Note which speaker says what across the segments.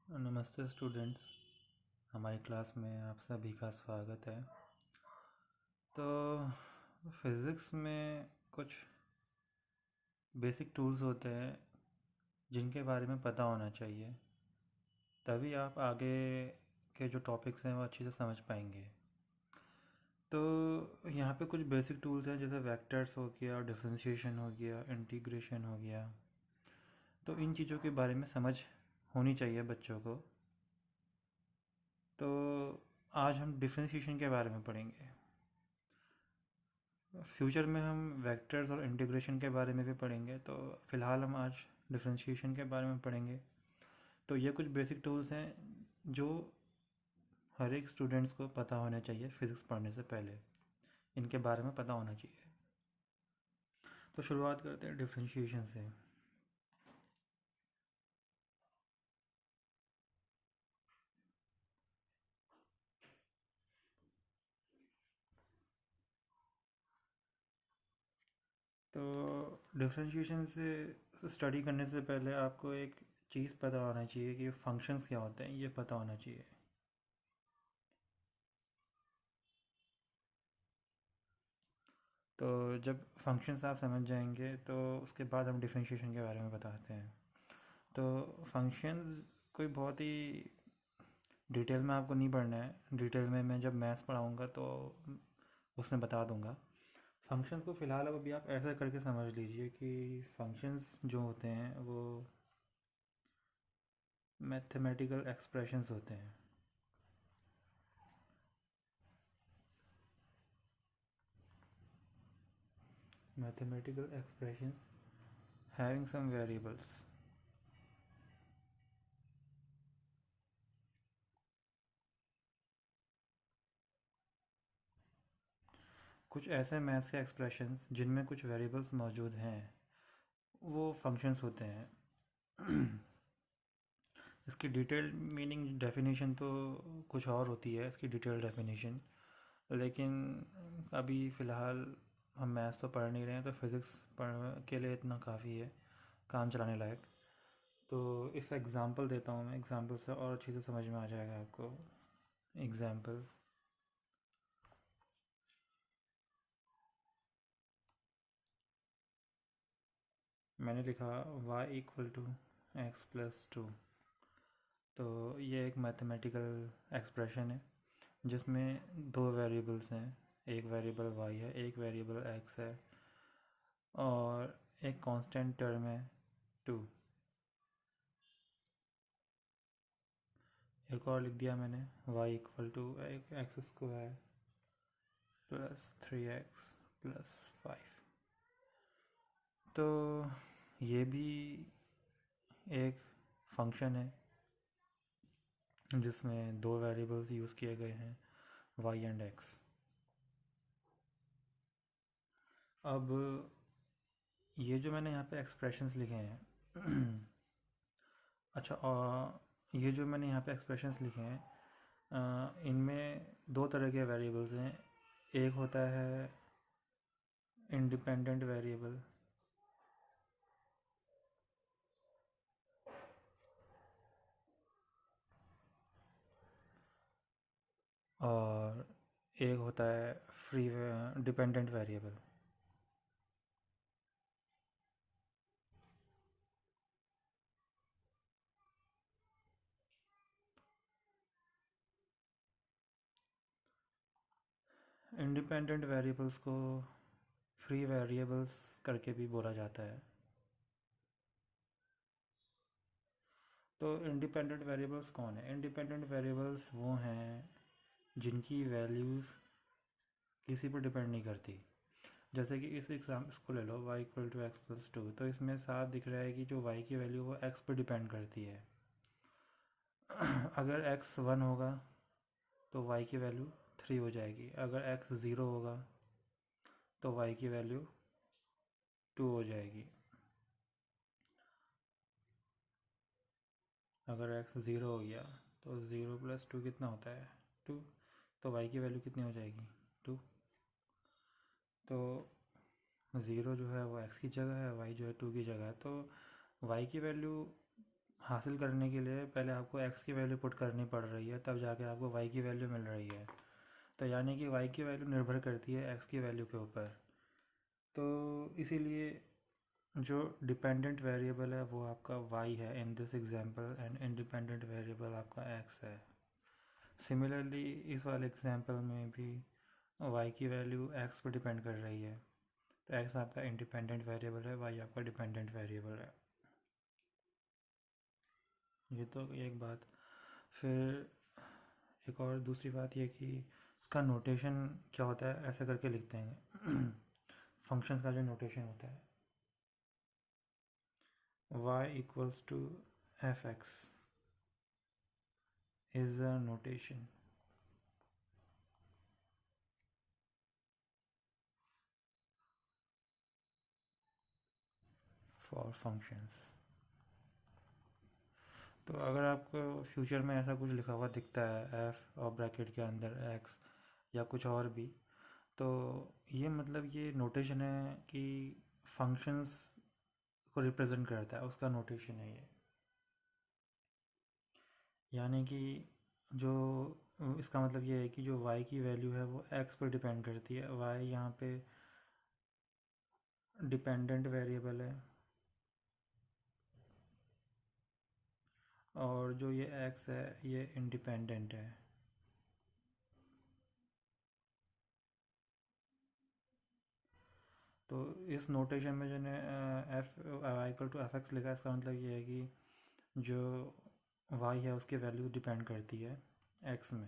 Speaker 1: नमस्ते स्टूडेंट्स। हमारी क्लास में आप सभी का स्वागत है। तो फिज़िक्स में कुछ बेसिक टूल्स होते हैं जिनके बारे में पता होना चाहिए, तभी आप आगे के जो टॉपिक्स हैं वो अच्छे से समझ पाएंगे। तो यहाँ पे कुछ बेसिक टूल्स हैं, जैसे वेक्टर्स हो गया, डिफरेंशिएशन हो गया, इंटीग्रेशन हो गया। तो इन चीज़ों के बारे में समझ होनी चाहिए बच्चों को। तो आज हम डिफरेंशिएशन के बारे में पढ़ेंगे। फ्यूचर में हम वेक्टर्स और इंटीग्रेशन के बारे में भी पढ़ेंगे, तो फ़िलहाल हम आज डिफरेंशिएशन के बारे में पढ़ेंगे। तो ये कुछ बेसिक टूल्स हैं जो हर एक स्टूडेंट्स को पता होना चाहिए फ़िज़िक्स पढ़ने से पहले, इनके बारे में पता होना चाहिए। तो शुरुआत करते हैं डिफरेंशिएशन से। तो डिफरेंशिएशन से स्टडी करने से पहले आपको एक चीज़ पता होना चाहिए कि फंक्शंस क्या होते हैं, ये पता होना चाहिए। तो जब फंक्शंस आप समझ जाएंगे तो उसके बाद हम डिफरेंशिएशन के बारे में बताते हैं। तो फंक्शंस कोई बहुत ही डिटेल में आपको नहीं पढ़ना है। डिटेल में मैं जब मैथ्स पढ़ाऊँगा तो उसमें बता दूँगा। फंक्शंस को फ़िलहाल अब अभी आप ऐसा करके समझ लीजिए कि फंक्शंस जो होते हैं वो मैथमेटिकल एक्सप्रेशंस होते हैं। Mathematical expressions having some variables. कुछ ऐसे मैथ्स के एक्सप्रेशंस जिनमें कुछ वेरिएबल्स मौजूद हैं, वो फंक्शंस होते हैं। इसकी डिटेल्ड मीनिंग डेफिनेशन तो कुछ और होती है, इसकी डिटेल्ड डेफिनेशन। लेकिन अभी फ़िलहाल हम मैथ्स तो पढ़ नहीं रहे हैं, तो फिज़िक्स पढ़ के लिए इतना काफ़ी है, काम चलाने लायक। तो इस एग्ज़ाम्पल देता हूँ मैं, एग्ज़ाम्पल से और अच्छे से समझ में आ जाएगा आपको। एग्ज़ाम्पल, मैंने लिखा y=x+2। तो ये एक मैथमेटिकल एक्सप्रेशन है जिसमें दो वेरिएबल्स हैं। एक वेरिएबल y है, एक वेरिएबल x है, और एक कांस्टेंट टर्म है 2। एक और लिख दिया मैंने, y=x² + 3x + 5। तो ये भी एक फंक्शन है जिसमें दो वेरिएबल्स यूज़ किए गए हैं, y एंड x। अब ये जो मैंने यहाँ पे एक्सप्रेशंस लिखे हैं अच्छा, और ये जो मैंने यहाँ पे एक्सप्रेशंस लिखे हैं, इनमें दो तरह के वेरिएबल्स हैं। एक होता है इंडिपेंडेंट वेरिएबल, और एक होता है free dependent variable. Independent variables को फ्री वेरिएबल्स करके भी बोला जाता है। तो इंडिपेंडेंट वेरिएबल्स कौन है? इंडिपेंडेंट वेरिएबल्स वो हैं जिनकी वैल्यूज़ किसी पर डिपेंड नहीं करती। जैसे कि इस एग्जाम इसको ले लो, y=x+2। तो इसमें साफ दिख रहा है कि जो y की वैल्यू वो x पर डिपेंड करती है। अगर x 1 होगा तो y की वैल्यू 3 हो जाएगी। अगर x 0 होगा तो y की वैल्यू 2 हो जाएगी। अगर x 0 हो गया तो 0 + 2 कितना होता है? 2। तो y की वैल्यू कितनी हो जाएगी? 2। तो 0 जो है वो x की जगह है, y जो है 2 की जगह है। तो y की वैल्यू हासिल करने के लिए पहले आपको x की वैल्यू पुट करनी पड़ रही है, तब जाके आपको y की वैल्यू मिल रही है। तो यानी कि y की वैल्यू निर्भर करती है x की वैल्यू के ऊपर। तो इसीलिए जो डिपेंडेंट वेरिएबल है वो आपका y है in this example, and independent variable आपका x है। सिमिलरली इस वाले एग्जांपल में भी y की वैल्यू x पर डिपेंड कर रही है, तो x आपका इंडिपेंडेंट वेरिएबल है, y आपका डिपेंडेंट वेरिएबल है। ये तो एक बात। फिर एक और दूसरी बात ये कि इसका नोटेशन क्या होता है, ऐसा करके लिखते हैं फंक्शंस का जो नोटेशन होता है, y equals to fx is a notation for functions। तो अगर आपको फ्यूचर में ऐसा कुछ लिखा हुआ दिखता है f और ब्रैकेट के अंदर x या कुछ और भी, तो ये मतलब ये नोटेशन है कि फंक्शंस को रिप्रेजेंट करता है, उसका नोटेशन है ये। यानी कि जो इसका मतलब ये है कि जो y की वैल्यू है वो x पर डिपेंड करती है। y यहाँ पे डिपेंडेंट वेरिएबल है, और जो ये x है ये इंडिपेंडेंट है। तो इस नोटेशन में जो ने f y equal to f x लिखा है, इसका मतलब ये है कि जो y है उसकी वैल्यू डिपेंड करती है x में।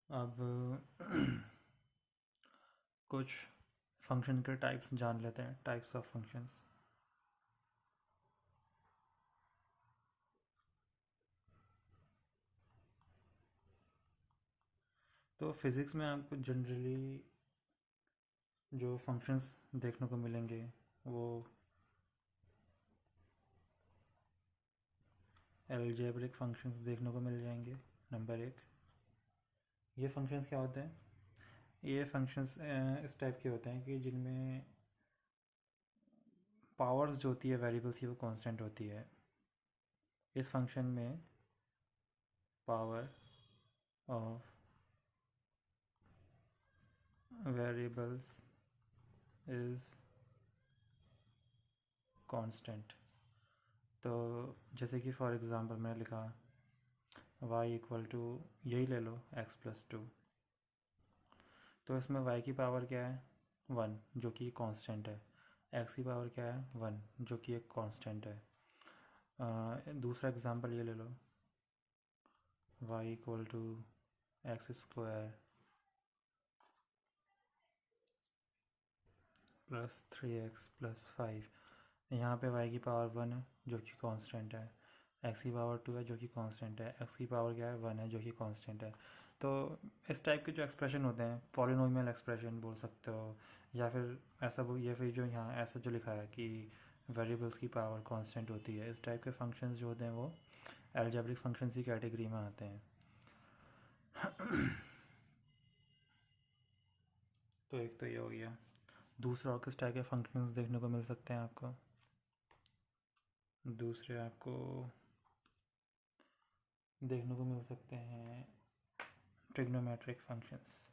Speaker 1: अब कुछ फंक्शन के टाइप्स जान लेते हैं, टाइप्स ऑफ फंक्शंस। तो फिज़िक्स में आपको जनरली जो फंक्शंस देखने को मिलेंगे वो अलजेब्रिक फंक्शंस देखने को मिल जाएंगे। नंबर एक, ये फंक्शंस क्या होते हैं? ये फंक्शंस इस टाइप के होते हैं कि जिनमें पावर्स जो होती है वेरिएबल्स की वो कांस्टेंट होती है। इस फंक्शन में power of variables is constant. तो जैसे कि फॉर एग्जांपल मैंने लिखा y इक्वल टू, यही ले लो x+2, तो इसमें y की पावर क्या है 1 जो कि कांस्टेंट है, x की पावर क्या है 1 जो कि एक कांस्टेंट है। दूसरा एग्जांपल ये ले लो y equal to x² plus 3x plus 5। यहाँ पे y की पावर 1 है जो कि कांस्टेंट है, x की पावर 2 है जो कि कांस्टेंट है, x की पावर क्या है 1 है जो कि कांस्टेंट है। तो इस टाइप के जो एक्सप्रेशन होते हैं पॉलिनोमियल एक्सप्रेशन बोल सकते हो, या फिर ऐसा या फिर जो यहाँ ऐसा जो लिखा है कि वेरिएबल्स की पावर कांस्टेंट होती है, इस टाइप के फंक्शंस जो होते हैं वो अलजेब्रिक फंक्शंस की कैटेगरी में आते हैं। तो एक तो ये हो गया। दूसरा और किस टाइप के फंक्शंस देखने को मिल सकते हैं आपको? दूसरे आपको देखने को मिल सकते हैं ट्रिग्नोमेट्रिक फंक्शंस।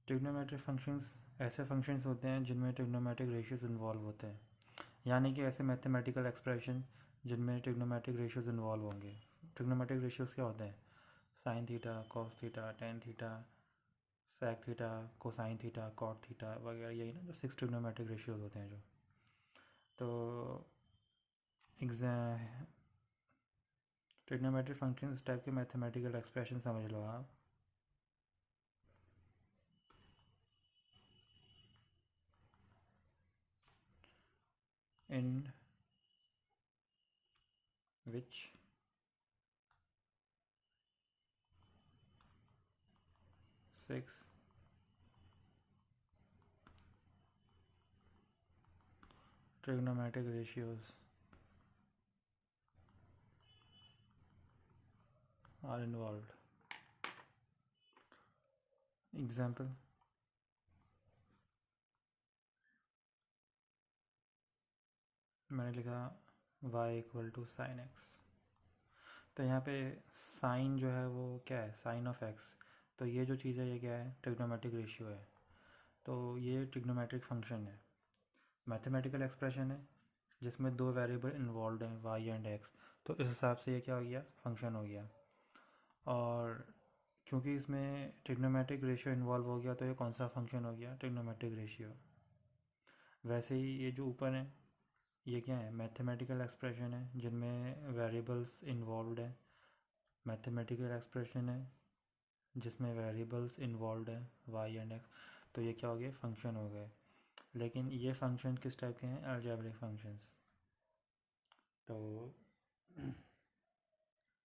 Speaker 1: ट्रिग्नोमेट्रिक फंक्शंस ऐसे फंक्शंस होते हैं जिनमें ट्रिग्नोमेट्रिक रेशियोज इन्वॉल्व होते हैं, यानी कि ऐसे मैथमेटिकल एक्सप्रेशन जिनमें ट्रिग्नोमेट्रिक रेशियोज इन्वॉल्व होंगे। ट्रिग्नोमेट्रिक रेशियोज क्या होते हैं? Sine theta, cos theta, tan theta, sec theta, cosine theta, cot theta वगैरह, यही ना जो 6 ट्रिग्नोमेट्रिक रेशियोज होते हैं जो। तो एग्जाम ट्रिग्नोमेट्रिक फंक्शन इस टाइप के मैथमेटिकल एक्सप्रेशन समझ लो आप, in which six trigonometric ratios are involved. Example, मैंने लिखा y equal to sine x. तो यहाँ पे साइन जो है वो क्या है, साइन ऑफ एक्स। तो ये जो चीज़ है ये क्या है, ट्रिग्नोमेट्रिक रेशियो है। तो ये ट्रिग्नोमेट्रिक फंक्शन है, मैथमेटिकल एक्सप्रेशन है जिसमें दो वेरिएबल इन्वॉल्व हैं y एंड x। तो इस हिसाब से ये क्या हो गया, फंक्शन हो गया। और क्योंकि इसमें ट्रिग्नोमेट्रिक रेशियो इन्वॉल्व हो गया तो ये कौन सा फंक्शन हो गया, ट्रिग्नोमेट्रिक रेशियो। वैसे ही ये जो ऊपर है ये क्या है, मैथमेटिकल एक्सप्रेशन है जिनमें वेरिएबल्स इन्वॉल्व हैं। मैथमेटिकल एक्सप्रेशन है जिसमें वेरिएबल्स इन्वॉल्व हैं y एंड x। तो ये क्या हो गया, फंक्शन हो गए। लेकिन ये फंक्शन किस टाइप के हैं, अलजेब्रिक फंक्शंस। तो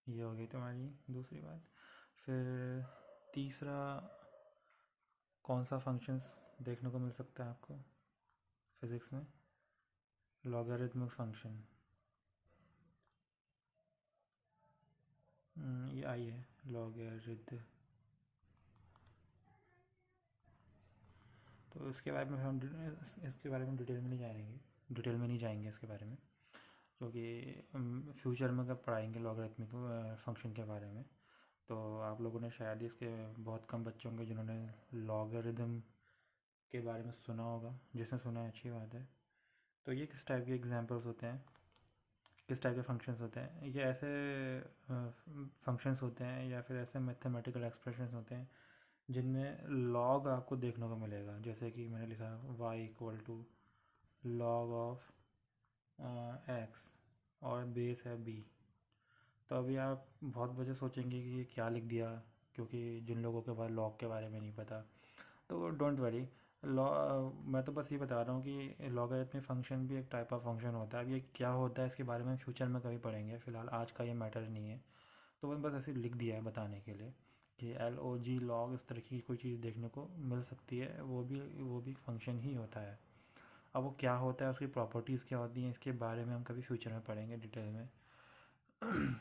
Speaker 1: ये हो गई तुम्हारी दूसरी बात। फिर तीसरा कौन सा फंक्शंस देखने को मिल सकता है आपको फिज़िक्स में, लॉगरिथमिक फंक्शन। ये आई है लॉगरिथम। तो इसके बारे में हम इसके बारे में डिटेल में नहीं जाएंगे, इसके बारे में, क्योंकि फ्यूचर में कब पढ़ाएंगे लॉगरिथमिक फंक्शन के बारे में। तो आप लोगों ने शायद ही इसके, बहुत कम बच्चे होंगे जिन्होंने लॉगरिथम के बारे में सुना होगा। जिसने सुना है अच्छी बात है। तो ये किस टाइप के एग्जांपल्स होते हैं, किस टाइप के फंक्शंस होते हैं, ये ऐसे फंक्शंस होते हैं या फिर ऐसे मैथमेटिकल एक्सप्रेशंस होते हैं जिनमें लॉग आपको देखने को मिलेगा। जैसे कि मैंने लिखा y equal to log of x और बेस है b। तो अभी आप बहुत बच्चे सोचेंगे कि ये क्या लिख दिया, क्योंकि जिन लोगों के पास लॉग के बारे में नहीं पता। तो डोंट वरी, लॉ मैं तो बस ये बता रहा हूँ कि लॉगरिथमिक फंक्शन भी एक टाइप ऑफ फंक्शन होता है। अब ये क्या होता है इसके बारे में फ्यूचर में कभी पढ़ेंगे, फ़िलहाल आज का ये मैटर नहीं है। तो मैंने बस ऐसे लिख दिया है बताने के लिए कि LOG लॉग इस तरह की कोई चीज़ देखने को मिल सकती है, वो भी फंक्शन ही होता है। अब वो क्या होता है, उसकी प्रॉपर्टीज़ क्या होती हैं, इसके बारे में हम कभी फ्यूचर में पढ़ेंगे डिटेल में।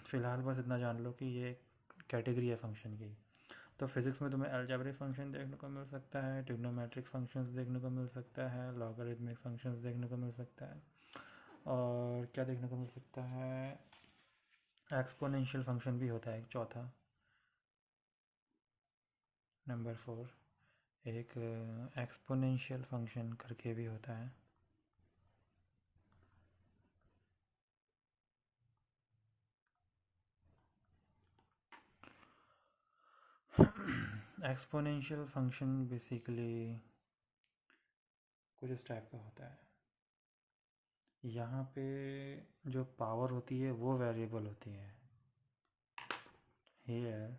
Speaker 1: फ़िलहाल बस इतना जान लो कि ये कैटेगरी है फंक्शन की। तो फिज़िक्स में तुम्हें अलजेब्रिक फंक्शन देखने को मिल सकता है, ट्रिग्नोमेट्रिक फंक्शंस देखने को मिल सकता है, लॉगरिथमिक फंक्शंस देखने को मिल सकता है, और क्या देखने को मिल सकता है, एक्सपोनेंशियल फंक्शन भी होता है एक चौथा, नंबर 4। एक एक्सपोनेंशियल फंक्शन करके भी होता है। एक्सपोनेंशियल फंक्शन बेसिकली कुछ इस टाइप का होता है। यहाँ पे जो पावर होती है वो वेरिएबल होती है। Here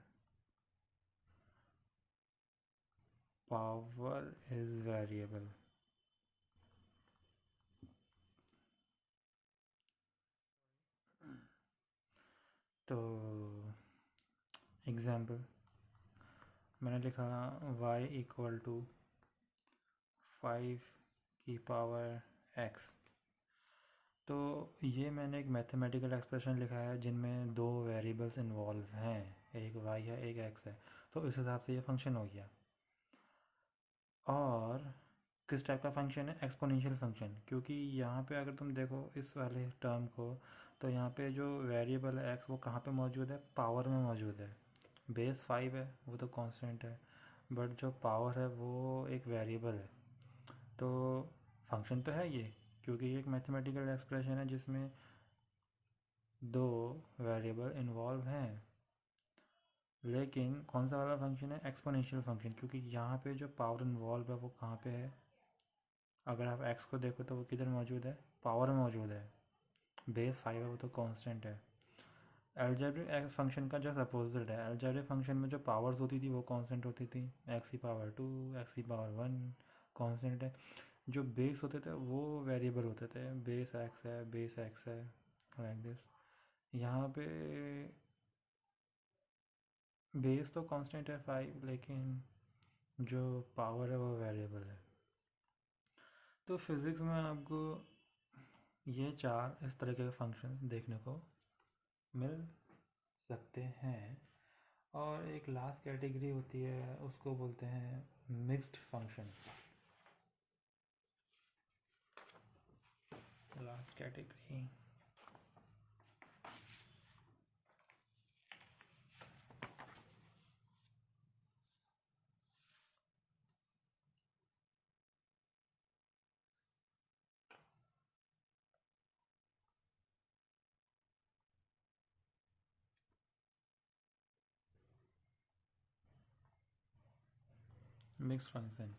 Speaker 1: power is variable. तो एग्जाम्पल मैंने लिखा y इक्वल टू 5 की पावर x। तो ये मैंने एक मैथमेटिकल एक्सप्रेशन लिखा है जिनमें दो वेरिएबल्स इन्वॉल्व हैं, एक y है एक x है। तो इस हिसाब से ये फंक्शन हो गया। और किस टाइप का फंक्शन है, एक्सपोनेंशियल फंक्शन, क्योंकि यहाँ पे अगर तुम देखो इस वाले टर्म को, तो यहाँ पे जो वेरिएबल है x वो कहाँ पे मौजूद है, पावर में मौजूद है। बेस 5 है वो तो कांस्टेंट है, बट जो पावर है वो एक वेरिएबल है। तो फंक्शन तो है ये, क्योंकि ये एक मैथमेटिकल एक्सप्रेशन है जिसमें दो वेरिएबल इन्वॉल्व हैं। लेकिन कौन सा वाला फंक्शन है, एक्सपोनेंशियल फंक्शन, क्योंकि यहाँ पे जो पावर इन्वॉल्व है वो कहाँ पे है, अगर आप x को देखो तो वो किधर मौजूद है, पावर में मौजूद है। बेस 5 है वो तो कांस्टेंट है। अलजेब्रिक फंक्शन का जस्ट अपोजिट है, अलजेब्रिक फंक्शन में जो पावर्स होती थी वो कांस्टेंट होती थी, x की पावर 2, x की पावर 1 कांस्टेंट है। जो बेस होते थे वो वेरिएबल होते थे, बेस x है, बेस x है, लाइक दिस। यहाँ पे बेस तो कांस्टेंट है 5, लेकिन जो पावर है वो वेरिएबल है। तो फिज़िक्स में आपको ये चार इस तरह के फंक्शंस देखने को मिल सकते हैं। और एक लास्ट कैटेगरी होती है, उसको बोलते हैं mixed function. Last category mixed function.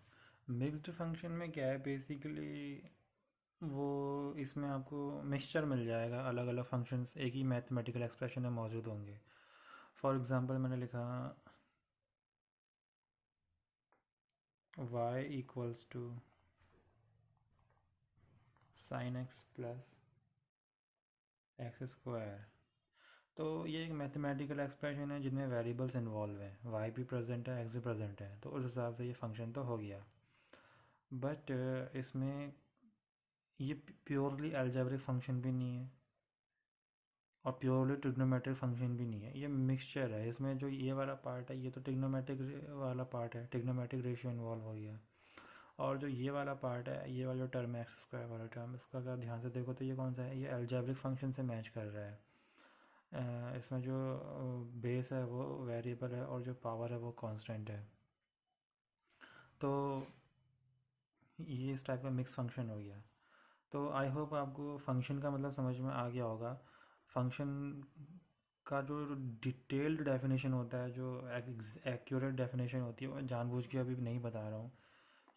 Speaker 1: Mixed function में क्या है बेसिकली, वो इसमें आपको मिक्सचर मिल जाएगा, अलग अलग फंक्शंस एक ही मैथमेटिकल एक्सप्रेशन में मौजूद होंगे। फॉर एग्जांपल मैंने लिखा y equals to sine x plus x square. तो ये एक मैथमेटिकल एक्सप्रेशन है जिनमें वेरिएबल्स इन्वॉल्व हैं, y भी प्रेजेंट है, x भी प्रेजेंट है, तो उस हिसाब से ये फंक्शन तो हो गया। बट इसमें ये प्योरली अलजेब्रिक फंक्शन भी नहीं है और प्योरली ट्रिग्नोमेट्रिक फंक्शन भी नहीं है, ये मिक्सचर है। इसमें जो ये वाला पार्ट है ये तो ट्रिग्नोमेट्रिक वाला पार्ट है, ट्रिग्नोमेट्रिक रेशियो इन्वॉल्व हो गया। और जो ये वाला पार्ट है, ये वाला जो टर्म है एक्स स्क्वायर वाला टर्म, इसका अगर ध्यान से देखो तो ये कौन सा है, ये अलजेब्रिक फंक्शन से मैच कर रहा है। इसमें जो बेस है वो वेरिएबल है और जो पावर है वो कांस्टेंट है। तो ये इस टाइप का मिक्स फंक्शन हो गया। तो आई होप आपको फंक्शन का मतलब समझ में आ गया होगा। फंक्शन का जो डिटेल्ड डेफिनेशन होता है, जो एक्यूरेट डेफिनेशन होती है, वो जानबूझ के अभी नहीं बता रहा हूँ,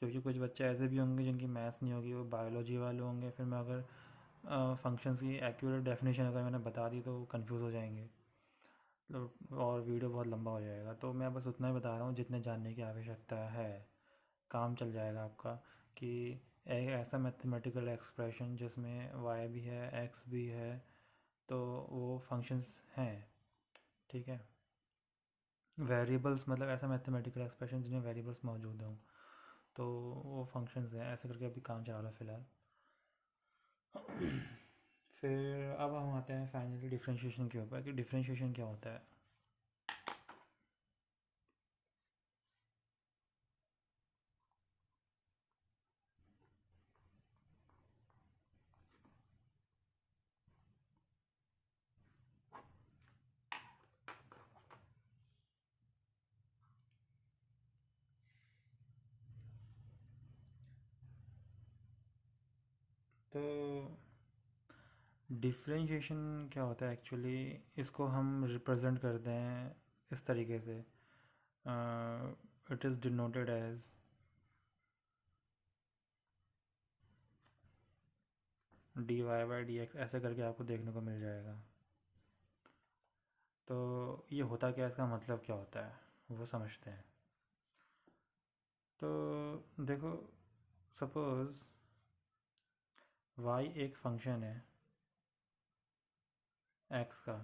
Speaker 1: क्योंकि कुछ बच्चे ऐसे भी होंगे जिनकी मैथ्स नहीं होगी, वो बायोलॉजी वाले होंगे, फिर मैं अगर फंक्शंस की एक्यूरेट डेफिनेशन अगर मैंने बता दी तो वो कंफ्यूज हो जाएंगे, तो और वीडियो बहुत लंबा हो जाएगा। तो मैं बस उतना ही बता रहा हूँ जितने जानने की आवश्यकता है, काम चल जाएगा आपका। कि एक ऐसा मैथमेटिकल एक्सप्रेशन जिसमें y भी है x भी है, तो वो फंक्शंस हैं, ठीक है। वेरिएबल्स मतलब ऐसा मैथमेटिकल एक्सप्रेशन जिनमें वेरिएबल्स मौजूद हों, तो वो फंक्शंस हैं। ऐसे करके अभी काम चला रहा है फ़िलहाल। फिर अब हम आते हैं फाइनली डिफरेंशिएशन के ऊपर कि डिफरेंशिएशन क्या होता है। तो डिफरेंशिएशन क्या होता है एक्चुअली, इसको हम रिप्रेजेंट करते हैं इस तरीके से, it is denoted as dy by d x, ऐसे करके आपको देखने को मिल जाएगा। तो ये होता क्या है, इसका मतलब क्या होता है वो समझते हैं। तो देखो, सपोज़ y एक फंक्शन है x का,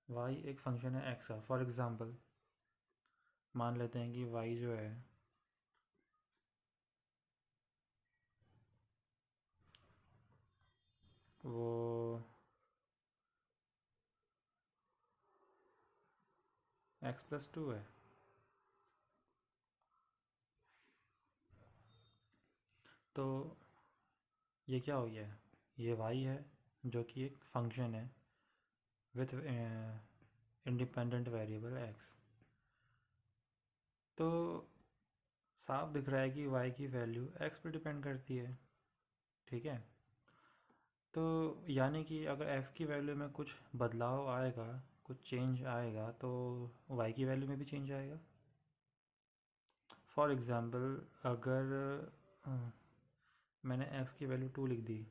Speaker 1: y एक फंक्शन है x का। फॉर एग्ज़ाम्पल मान लेते हैं कि y जो है वो x+2 है। तो ये क्या हो गया, ये y है जो कि एक फंक्शन है विथ इंडिपेंडेंट वेरिएबल x। तो साफ दिख रहा है कि y की वैल्यू x पे डिपेंड करती है, ठीक है। तो यानी कि अगर x की वैल्यू में कुछ बदलाव आएगा, कुछ चेंज आएगा, तो y की वैल्यू में भी चेंज आएगा। फॉर एग्ज़ाम्पल अगर मैंने x की वैल्यू 2 लिख दी,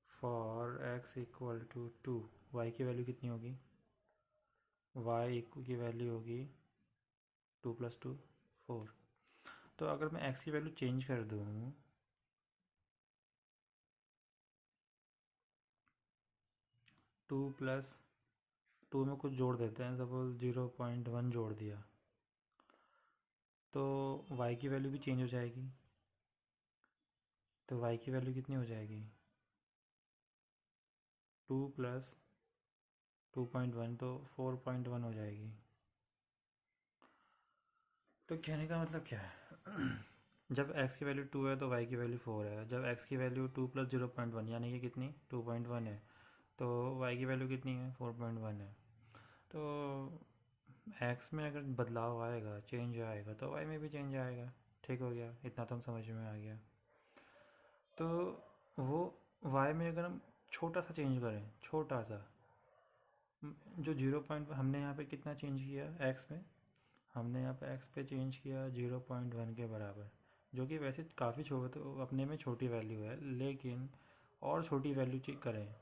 Speaker 1: for x equal to 2, y की वैल्यू कितनी होगी, y की वैल्यू होगी 2 + 2 4। तो अगर मैं x की वैल्यू चेंज कर दूँ, 2 + 2 में कुछ जोड़ देते हैं, सपोज 0.1 जोड़ दिया, तो y की वैल्यू भी चेंज हो जाएगी। तो y की वैल्यू कितनी हो जाएगी, 2 + 2.1 तो 4.1 हो जाएगी। तो कहने का मतलब क्या है जब x की वैल्यू 2 है तो y की वैल्यू 4 है। जब x की वैल्यू 2 प्लस 0.1 यानी कि कितनी 2.1 है, तो y की वैल्यू कितनी है 4.1 है। तो x में अगर बदलाव आएगा, चेंज आएगा, तो y में भी चेंज आएगा। ठीक हो गया, इतना तो हम समझ में आ गया। तो वो y में अगर हम छोटा सा चेंज करें, छोटा सा, जो 0. हमने यहाँ पे कितना चेंज किया x में, हमने यहाँ पे x पे चेंज किया 0.1 के बराबर, जो कि वैसे काफ़ी छोटा, तो अपने में छोटी वैल्यू है, लेकिन और छोटी वैल्यू चेक करें,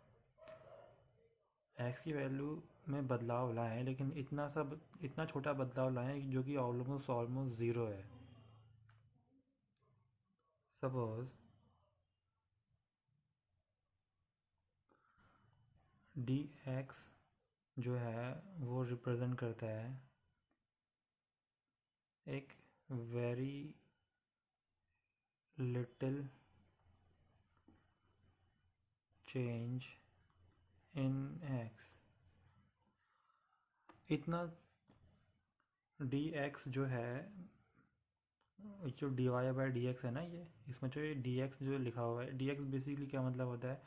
Speaker 1: x की वैल्यू में बदलाव लाएं, लेकिन इतना छोटा बदलाव लाएं जो कि ऑलमोस्ट ज़ीरो है। सपोज dx जो है वो रिप्रेजेंट करता है एक very little change in x। इतना dx जो है, जो dy बाई डी एक्स है ना, ये इसमें जो ये dx जो लिखा हुआ है, dx बेसिकली क्या मतलब होता है,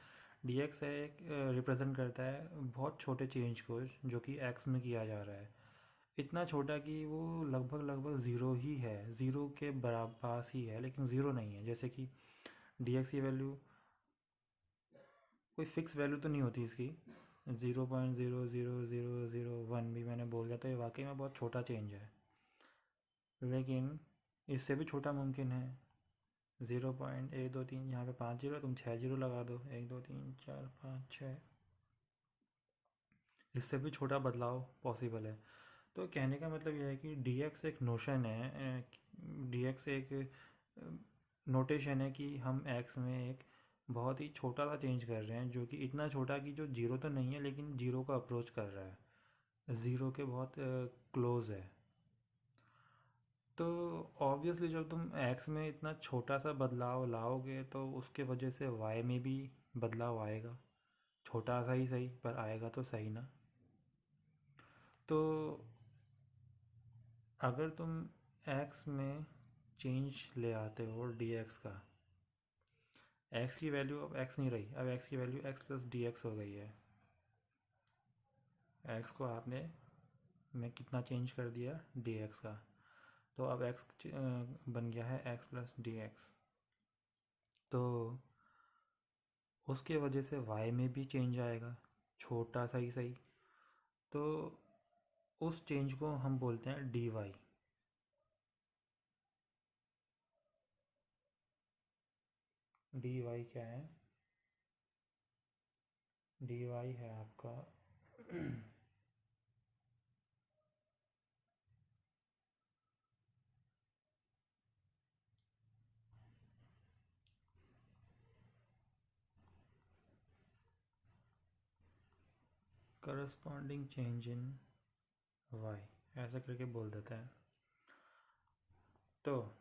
Speaker 1: dx है एक रिप्रेजेंट करता है बहुत छोटे चेंज को जो कि x में किया जा रहा है। इतना छोटा कि वो लगभग ज़ीरो ही है, ज़ीरो के बराबर पास ही है, लेकिन ज़ीरो नहीं है। जैसे कि dx की वैल्यू कोई फिक्स वैल्यू तो नहीं होती इसकी, 0.00001 भी मैंने बोल दिया तो ये वाकई में बहुत छोटा चेंज है, लेकिन इससे भी छोटा मुमकिन है। 0.123, यहाँ पे 5 जीरो, तुम 6 जीरो लगा दो, 1 2 3 4 5 6, इससे भी छोटा बदलाव पॉसिबल है। तो कहने का मतलब यह है कि dx एक नोशन है, dx एक नोटेशन है कि हम x में एक बहुत ही छोटा सा चेंज कर रहे हैं, जो कि इतना छोटा कि जो जीरो तो नहीं है लेकिन जीरो का अप्रोच कर रहा है, ज़ीरो के बहुत क्लोज है। तो ऑब्वियसली जब तुम x में इतना छोटा सा बदलाव लाओगे तो उसके वजह से y में भी बदलाव आएगा, छोटा सा ही सही पर आएगा तो सही ना। तो अगर तुम x में चेंज ले आते हो dx का, x की वैल्यू अब x नहीं रही, अब x की value x plus d x हो गई है। x को आपने में कितना चेंज कर दिया dx का, तो अब x बन गया है x प्लस डी एक्स। तो उसके वजह से y में भी चेंज आएगा, छोटा सा ही सही। तो उस चेंज को हम बोलते हैं dy। dy क्या है, dy है आपका करस्पॉन्डिंग चेंज इन y, ऐसा करके बोल देते हैं। तो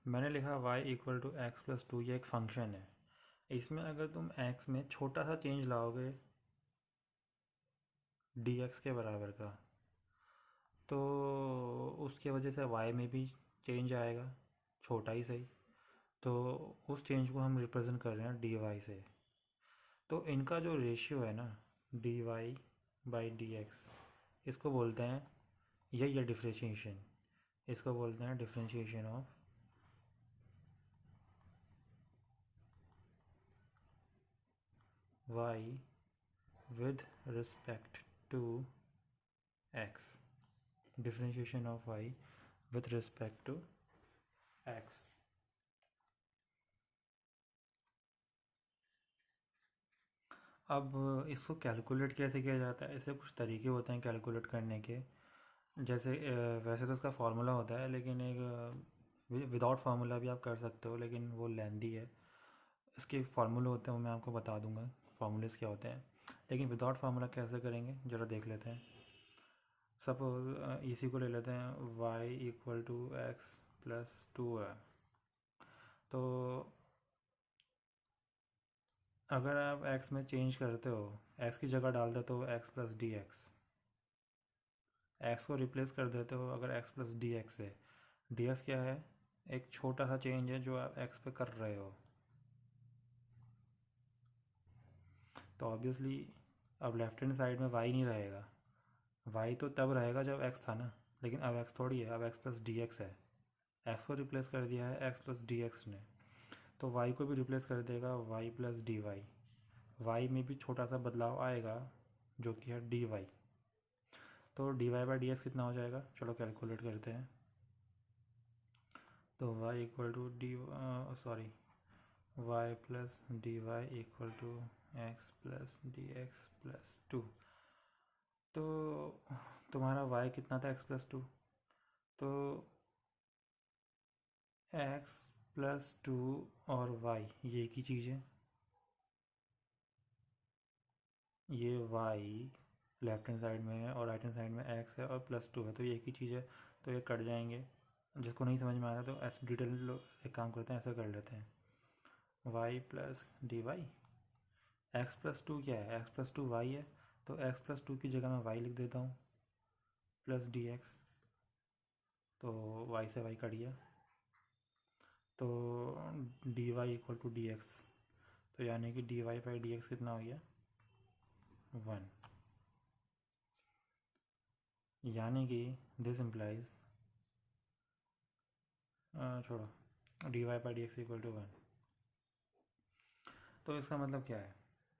Speaker 1: मैंने लिखा y equal to x plus two, ये एक फंक्शन है। इसमें अगर तुम x में छोटा सा चेंज लाओगे dx के बराबर का, तो उसके वजह से y में भी चेंज आएगा, छोटा ही सही। तो उस चेंज को हम रिप्रेजेंट कर रहे हैं dy से। तो इनका जो रेशियो है ना, dy बाई डी एक्स, इसको बोलते हैं, यही डिफ्रेंशिएशन, इसको बोलते हैं differentiation of y with respect to x, differentiation of y with respect to x। अब इसको कैलकुलेट कैसे किया जाता है, ऐसे कुछ तरीके होते हैं कैलकुलेट करने के। जैसे वैसे तो इसका फार्मूला होता है, लेकिन एक विदाउट फार्मूला भी आप कर सकते हो, लेकिन वो लेंदी है। इसके फार्मूले होते हैं वो मैं आपको बता दूंगा, फार्मूलेस क्या होते हैं, लेकिन विदाउट फार्मूला कैसे करेंगे ज़रा देख लेते हैं। सपोज इसी को ले लेते हैं, y equal to x plus two है। तो अगर आप x में चेंज करते हो, x की जगह डाल देते हो x plus d x, x को रिप्लेस कर देते हो अगर x प्लस डी एक्स है। डी एक्स क्या है? एक छोटा सा चेंज है जो आप x पे कर रहे हो। तो ऑब्वियसली अब लेफ्ट हैंड साइड में y नहीं रहेगा। y तो तब रहेगा जब x था ना, लेकिन अब x थोड़ी है, अब x प्लस डी एक्स है। x को रिप्लेस कर दिया है x प्लस डी एक्स ने, तो y को भी रिप्लेस कर देगा y plus d y. y में भी छोटा सा बदलाव आएगा जो कि है dy। तो d y by d x कितना हो जाएगा? चलो कैलकुलेट करते हैं। तो y equal to d sorry y plus d y equal to x plus d x plus two. तो तुम्हारा y कितना था? x plus two. तो x प्लस टू और y ये एक ही चीज़ है। ये y लेफ्ट हैंड साइड में है और राइट हैंड साइड में x है और प्लस टू है, तो ये एक ही चीज़ है, तो ये कट जाएंगे। जिसको नहीं समझ में आ रहा तो ऐसे डिटेल एक काम करते हैं, ऐसा कर लेते हैं। y plus d y, x plus two क्या है? एक्स प्लस टू वाई है, तो एक्स प्लस टू की जगह मैं y लिख देता हूँ प्लस डी एक्स। तो y से y कट गया, तो d y equal to d x. तो यानी कि d y by d x कितना हो गया? 1। यानी कि दिस इम्प्लाइज, छोड़ो, d y by d x equal to 1। तो इसका मतलब क्या है?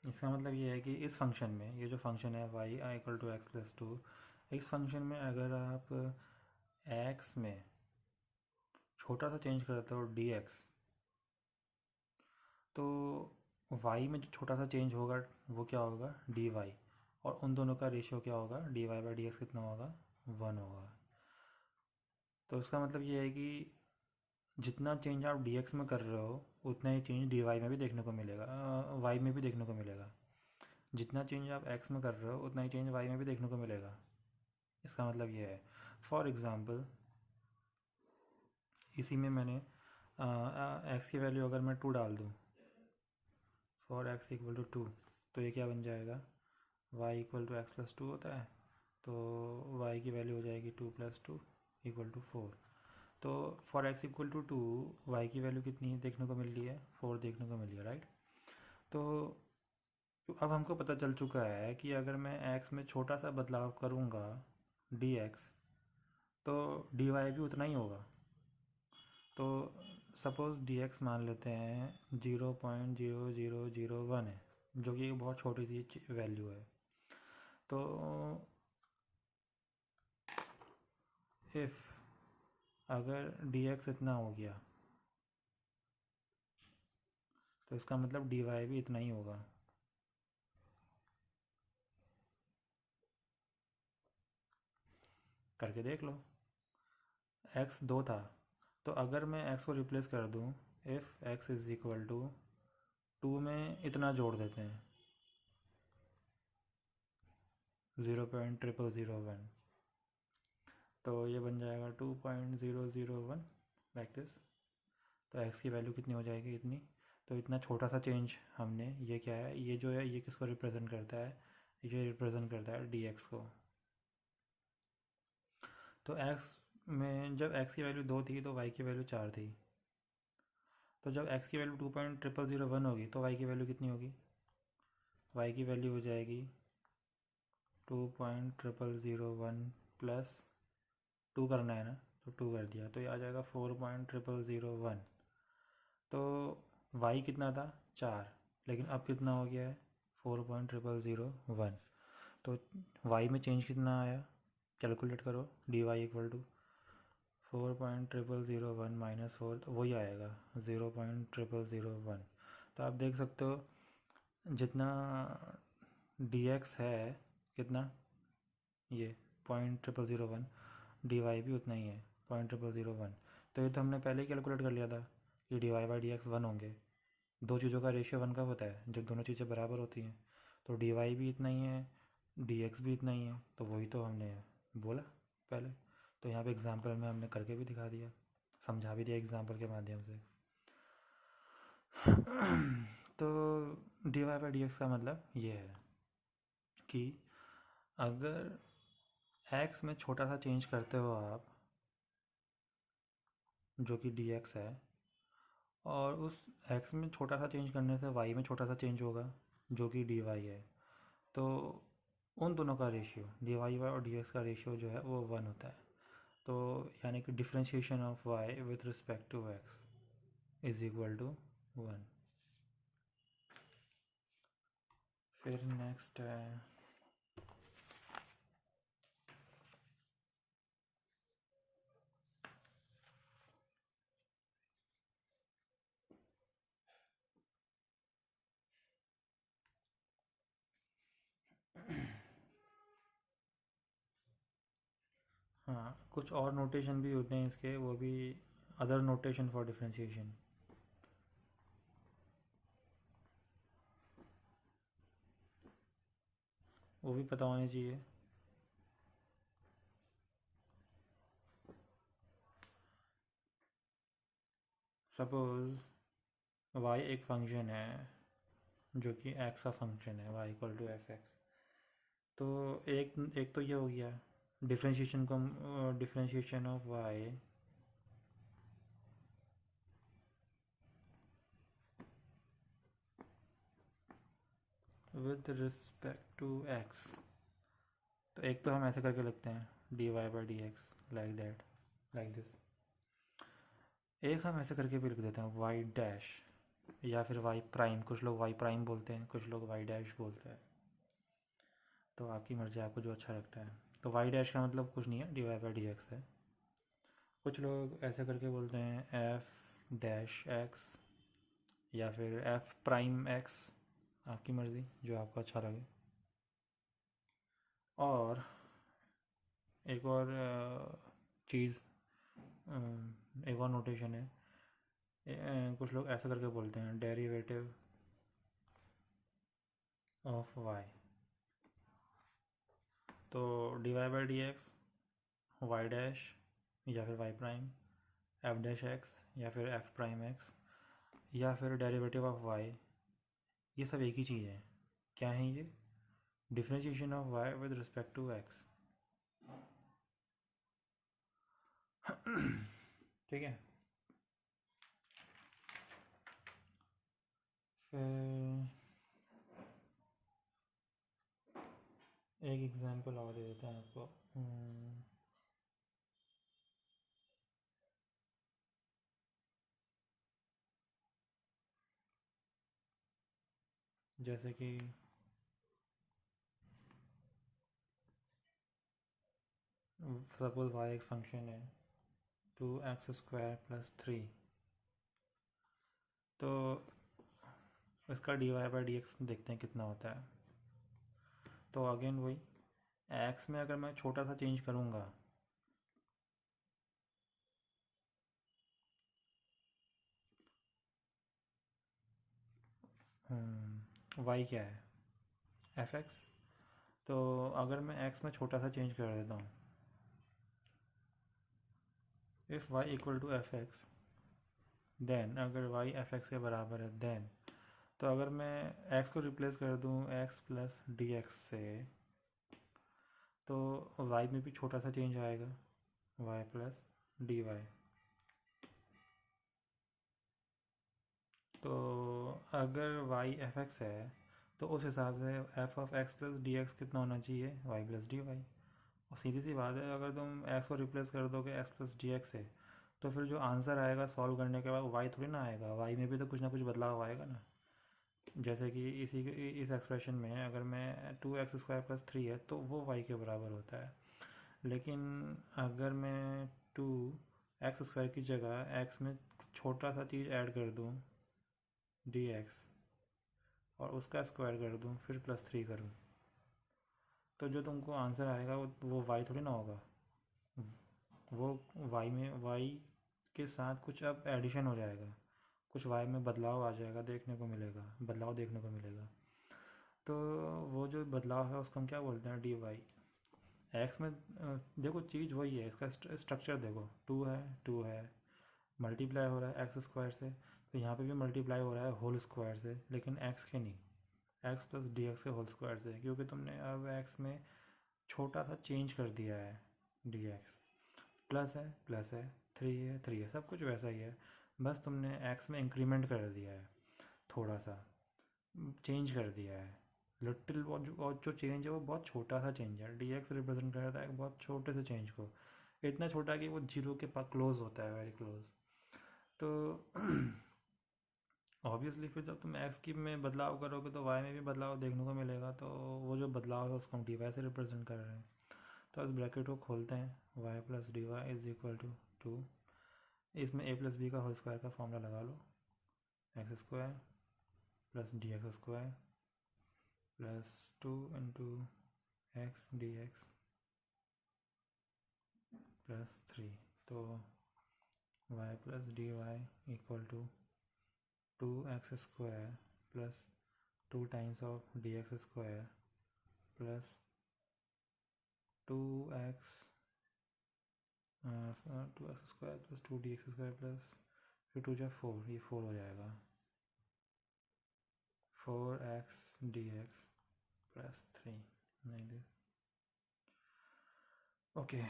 Speaker 1: इसका मतलब ये है कि इस फंक्शन में, ये जो फंक्शन है y equal to x plus two, इस फंक्शन में अगर आप एक्स में छोटा सा चेंज करते हो डी एक्स, तो वाई में जो छोटा सा चेंज होगा वो क्या होगा? D y. और उन दोनों का रेशियो क्या होगा? D y by d x कितना होगा? 1 होगा। तो इसका मतलब ये है कि जितना चेंज आप डी एक्स में कर रहे हो उतना ही चेंज डी वाई में भी देखने को मिलेगा, वाई में भी देखने को मिलेगा। जितना चेंज आप एक्स में कर रहे हो उतना ही चेंज वाई में भी देखने को मिलेगा। इसका मतलब ये है, फॉर एग्ज़ाम्पल इसी में मैंने एक्स की वैल्यू अगर मैं 2 डाल दूँ, फॉर एक्स इक्वल टू 2, तो ये क्या बन जाएगा? y equal to x plus two होता है, तो y की वैल्यू हो जाएगी 2 प्लस टू इक्वल टू 4। तो for x equal to 2 y की वैल्यू कितनी देखने को मिल रही है? 4 देखने को मिल रही है, राइट। तो अब हमको पता चल चुका है कि अगर मैं x में छोटा सा बदलाव करूँगा dx, तो dy भी उतना ही होगा। तो सपोज़ dx मान लेते हैं 0.0001 है, जो कि एक बहुत छोटी सी वैल्यू है। तो इफ़ अगर dx इतना हो गया तो इसका मतलब dy भी इतना ही होगा। करके देख लो। x 2 था, तो अगर मैं x को रिप्लेस कर दूं, if x is equal to 2 में इतना जोड़ देते हैं 0.0001, तो ये बन जाएगा 2.001 लाइक दिस। तो x की वैल्यू कितनी हो जाएगी? इतनी। तो इतना छोटा सा चेंज हमने, ये क्या है? ये जो है ये किसको रिप्रेजेंट करता है? ये रिप्रेजेंट करता है dx को। तो x में जब x की वैल्यू 2 थी तो y की वैल्यू 4 थी। तो जब x की वैल्यू 2.0001 होगी तो y की वैल्यू कितनी होगी? y की वैल्यू हो जाएगी 2.0001 प्लस 2 करना है ना, तो 2 कर दिया, तो ये आ जाएगा 4.0001। तो y कितना था? 4, लेकिन अब कितना हो गया है? 4.0001। तो y में चेंज कितना आया? कैलकुलेट करो। dy इक्वल टू 4.0001 माइनस 4, तो वही आएगा 0.0001। तो आप देख सकते हो जितना dx है, कितना, ये 0.0001, dy भी उतना ही है 0.0001। तो ये तो हमने पहले ही कैलकुलेट कर लिया था कि dy बाई डी एक्स 1 होंगे। दो चीज़ों का रेशियो 1 कब होता है? जब दोनों चीज़ें बराबर होती हैं। तो dy भी इतना ही है, dx भी इतना ही है, तो वही तो हमने बोला पहले। तो यहाँ पे एग्जांपल में हमने करके भी दिखा दिया, समझा भी दिया एग्जांपल के माध्यम से। तो d y by d x का मतलब ये है कि अगर एक्स में छोटा सा चेंज करते हो आप, जो कि डी एक्स है, और उस एक्स में छोटा सा चेंज करने से वाई में छोटा सा चेंज होगा जो कि डी वाई है, तो उन दोनों का रेशियो डी वाई और डी एक्स का रेशियो जो है वो 1 होता है। तो यानी कि differentiation of y with respect to x is equal to 1। फिर नेक्स्ट है हाँ, कुछ और नोटेशन भी होते हैं इसके, वो भी अदर नोटेशन फॉर डिफ्रेंशिएशन। वो भी पता होनी चाहिए। सपोज y एक फंक्शन है जो कि x का फंक्शन है, y equal to f x. तो एक एक तो ये हो गया डिफ्रेंशिएशन को, differentiation of y with respect to x। तो एक तो हम ऐसे करके लिखते हैं d y by d x, like that, like this. एक हम ऐसे करके भी लिख देते हैं y डैश, या फिर y प्राइम। कुछ लोग y प्राइम बोलते हैं, कुछ लोग y डैश बोलते हैं, तो आपकी मर्ज़ी, आपको जो अच्छा लगता है। तो y डैश का मतलब कुछ नहीं है, d y by d x है। कुछ लोग ऐसे करके बोलते हैं f डैश एक्स, या फिर f प्राइम एक्स, आपकी मर्ज़ी, जो आपको अच्छा लगे। और एक और चीज़, एक और नोटेशन है, कुछ लोग ऐसा करके बोलते हैं डेरिवेटिव ऑफ y। तो d y by d x, y dash, या फिर y prime, f dash x, या फिर एफ प्राइम एक्स, या फिर डेरिवेटिव ऑफ वाई, ये सब एक ही चीज़ है। क्या है ये? Differentiation of y with respect to x. ठीक है। फिर एक एग्जांपल और दे देता हूँ आपको। जैसे कि सपोज y एक फंक्शन है 2x² + 3, तो इसका d y by d x देखते हैं कितना होता है। तो अगेन वही, x में अगर मैं छोटा सा चेंज करूँगा, y क्या है, एफ एक्स। तो अगर मैं x में छोटा सा चेंज कर देता हूँ, if y equal to f x, then अगर y एफ एक्स के बराबर है, देन तो अगर मैं x को रिप्लेस कर दूँ x प्लस डी एक्स से, तो y में भी छोटा सा चेंज आएगा, y प्लस डी वाई। तो अगर y एफ एक्स है, तो उस हिसाब से F of x plus d x कितना होना चाहिए, y प्लस डी वाई। और सीधी सी बात है, अगर तुम x को रिप्लेस कर दोगे x प्लस डी एक्स से, तो फिर जो आंसर आएगा सॉल्व करने के बाद y थोड़ी ना आएगा, y में भी तो कुछ ना कुछ बदलाव आएगा ना। जैसे कि इस एक्सप्रेशन में अगर मैं 2x² + 3 है, तो वो y के बराबर होता है। लेकिन अगर मैं 2x² की जगह x में छोटा सा चीज़ ऐड कर दूँ dx, और उसका स्क्वायर कर दूँ, फिर +3 करूँ, तो जो तुमको आंसर आएगा वो y थोड़ी ना होगा, वो y में y के साथ कुछ अब एडिशन हो जाएगा, कुछ y में बदलाव आ जाएगा, देखने को मिलेगा, बदलाव देखने को मिलेगा। तो वो जो बदलाव है उसको हम क्या बोलते हैं, डी वाई। एक्स में देखो चीज़ वही है, इसका स्ट्रक्चर देखो, 2 है, मल्टीप्लाई हो रहा है x² से, तो यहाँ पे भी मल्टीप्लाई हो रहा है होल स्क्वायर से, लेकिन x के नहीं, एक्स प्लस डी एक्स के होल स्क्वायर से, क्योंकि तुमने अब एक्स में छोटा सा चेंज कर दिया है। डी एक्स प्लस है, थ्री है, सब कुछ वैसा ही है, बस तुमने एक्स में इंक्रीमेंट कर दिया है, थोड़ा सा चेंज कर दिया है। लिटिल और जो चेंज है वो बहुत छोटा सा चेंज है। डी एक्स रिप्रेजेंट करता है एक बहुत छोटे से चेंज को, इतना छोटा कि वो जीरो के पास क्लोज होता है, वेरी क्लोज। तो ऑब्वियसली फिर जब तुम एक्स की में बदलाव करोगे तो वाई में भी बदलाव देखने को मिलेगा, तो वो जो बदलाव है उसको हम डी वाई से रिप्रेजेंट कर रहे हैं। तो इस ब्रैकेट को खोलते हैं, y plus d y is equal to 2, इसमें ए प्लस बी का होल स्क्वायर का फॉर्मूला लगा लो, x square plus d x square plus 2 into x d x plus 3। तो y plus d y equal to 2x square plus 2 times of d x square plus 2x square plus 2 dx square plus फिर 2 जा 4, ये 4 हो जाएगा, 4x dx plus 3, नहीं okay.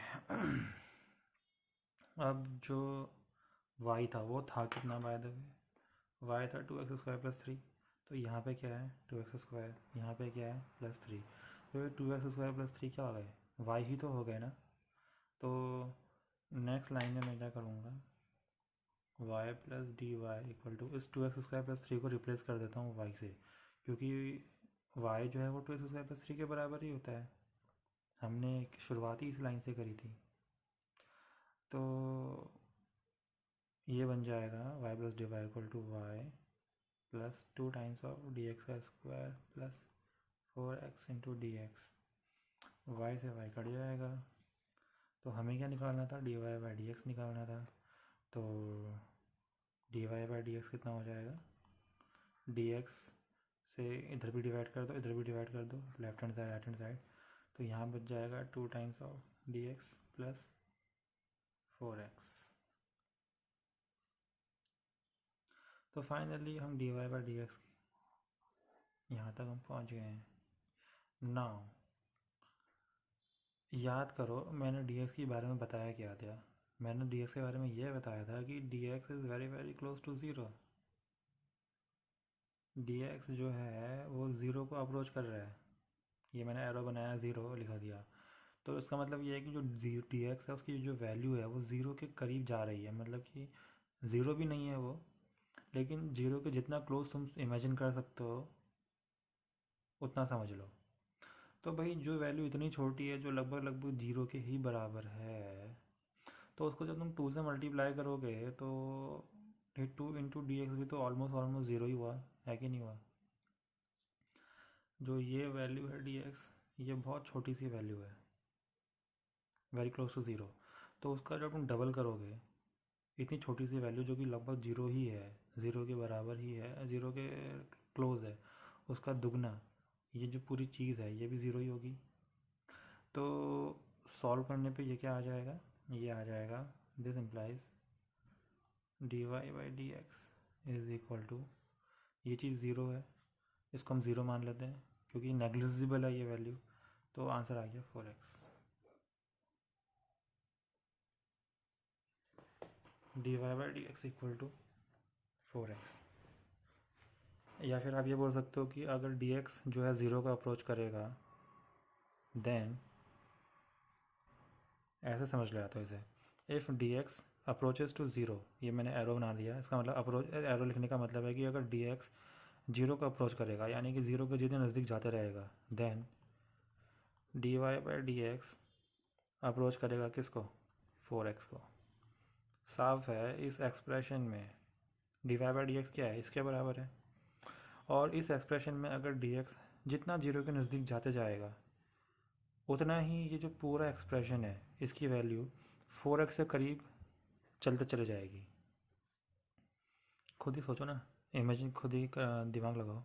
Speaker 1: अब जो y था वो था कितना, बाय द वे y था 2x स्क्वायर प्लस 3, तो यहाँ पे क्या है 2x स्क्वायर, यहाँ पे क्या है प्लस 3, तो 2x स्क्वायर प्लस 3 क्या हो गए, y ही तो हो गए ना। तो नेक्स्ट लाइन में मैं क्या करूँगा, y plus d y equal to इस 2x स्क्वायर प्लस 3 को रिप्लेस कर देता हूँ y से, क्योंकि y जो है वो 2x स्क्वायर प्लस 3 के बराबर ही होता है, हमने शुरुआती इस लाइन से करी थी। तो ये बन जाएगा y plus d y equal to y plus 2 times of d x का square plus 4x into d x, y से y कट जाएगा, तो हमें क्या निकालना था, d y by d x निकालना था। तो d y by d x कितना हो जाएगा, डी एक्स से इधर भी डिवाइड कर दो, इधर भी डिवाइड कर दो, left hand side right hand side, तो यहाँ बच जाएगा 2 times of d x plus 4x। तो फाइनली हम d y by d x की यहाँ तक हम पहुँच गए हैं। नाउ याद करो मैंने डी एक्स के बारे में बताया क्या था, मैंने डी एक्स के बारे में यह बताया था कि d x is very very close to zero. D x जो है वो ज़ीरो को अप्रोच कर रहा है, ये मैंने एरो बनाया, ज़ीरो लिखा दिया, तो इसका मतलब ये है कि जो डी एक्स है उसकी जो वैल्यू है वो ज़ीरो के करीब जा रही है, मतलब कि ज़ीरो भी नहीं है वो, लेकिन ज़ीरो के जितना क्लोज तुम इमेजिन कर सकते हो उतना समझ लो। तो भाई जो वैल्यू इतनी छोटी है, जो लगभग लगभग ज़ीरो के ही बराबर है, तो उसको जब तुम 2 से मल्टीप्लाई करोगे तो ये 2 इंटू डी एक्स भी तो ऑलमोस्ट ज़ीरो ही हुआ है कि नहीं हुआ। जो ये वैल्यू है डी एक्स, ये बहुत छोटी सी वैल्यू है, वेरी क्लोज टू ज़ीरो, तो उसका जब तुम डबल करोगे, इतनी छोटी सी वैल्यू जो कि लगभग ज़ीरो ही है, ज़ीरो के बराबर ही है, ज़ीरो के क्लोज है, उसका दुगना, ये जो पूरी चीज़ है ये भी ज़ीरो ही होगी। तो सॉल्व करने पे ये क्या आ जाएगा, ये आ जाएगा, this implies d y by d x is equal to, ये चीज़ ज़ीरो है, इसको हम ज़ीरो मान लेते हैं क्योंकि नेग्लिजिबल है ये वैल्यू, तो आंसर आ गया 4x। D y by d x equal to 4x। या फिर आप ये बोल सकते हो कि अगर डी एक्स जो है ज़ीरो का अप्रोच करेगा, देन ऐसे समझ लिया तो इसे, if d x approaches to zero, ये मैंने एरो बना दिया, इसका मतलब अप्रोच, एरो लिखने का मतलब है कि अगर डी एक्स जीरो को अप्रोच करेगा, यानी कि ज़ीरो के जितने नज़दीक जाते रहेगा, then d y by d x approach करेगा किसको, 4x को। साफ है इस एक्सप्रेशन में d y by d x क्या है, इसके बराबर है, और इस एक्सप्रेशन में अगर डी एक्स जितना जीरो के नज़दीक जाते जाएगा उतना ही ये जो पूरा एक्सप्रेशन है इसकी वैल्यू 4x से करीब चलते चले जाएगी। खुद ही सोचो ना, इमेजिन, खुद ही दिमाग लगाओ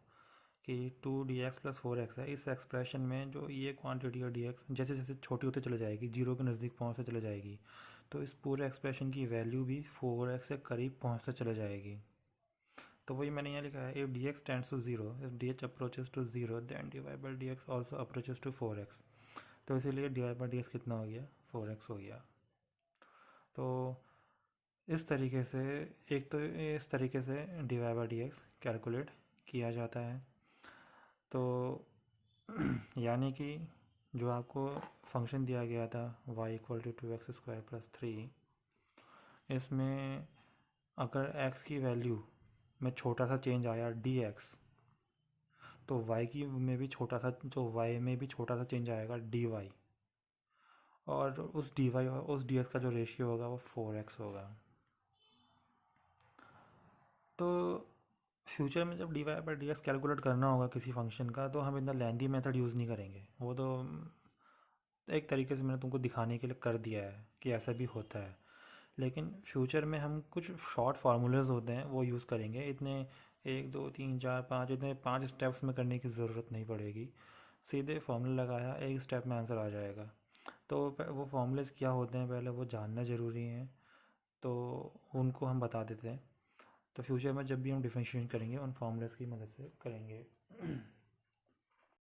Speaker 1: कि 2dx प्लस 4x है, इस एक्सप्रेशन में जो ये क्वांटिटी है dx जैसे जैसे छोटी होती चले जाएगी, जीरो के नज़दीक पहुँचते चले जाएगी, तो इस पूरे एक्सप्रेशन की वैल्यू भी 4x से करीब पहुँचते चले जाएगी। तो वही मैंने यहाँ लिखा है, if d x tends to zero, if d h approaches to zero then d y by d x also approaches to 4x। तो इसीलिए d y by d x कितना हो गया, 4x हो गया। तो इस तरीके से, एक तो इस तरीके से d y by d x calculate किया जाता है। तो यानी कि जो आपको फंक्शन दिया गया था y इक्वल टू 2x² + 3, इसमें अगर x की वैल्यू में छोटा सा चेंज आया dx, तो y की में भी छोटा सा, जो y में भी छोटा सा चेंज आएगा dy, और उस dy और उस dx का जो रेशियो होगा वो 4x होगा। तो फ्यूचर में जब d y by d x calculate करना होगा किसी फंक्शन का, तो हम इतना लेंदी मेथड यूज़ नहीं करेंगे। वो तो एक तरीके से मैंने तुमको दिखाने के लिए कर दिया है कि ऐसा भी होता है, लेकिन फ्यूचर में हम कुछ शॉर्ट फार्मूलाज होते हैं वो यूज़ करेंगे। इतने 1 2 3 4 5 इतने 5 स्टेप्स में करने की ज़रूरत नहीं पड़ेगी। सीधे फार्मूला लगाया, एक स्टेप में आंसर आ जाएगा। तो वो फार्मूलेज क्या होते हैं पहले वो जानना ज़रूरी है, तो उनको हम बता देते हैं। तो फ्यूचर में जब भी हम डिफरेंशिएशन करेंगे उन फार्मूलाज की मदद से करेंगे।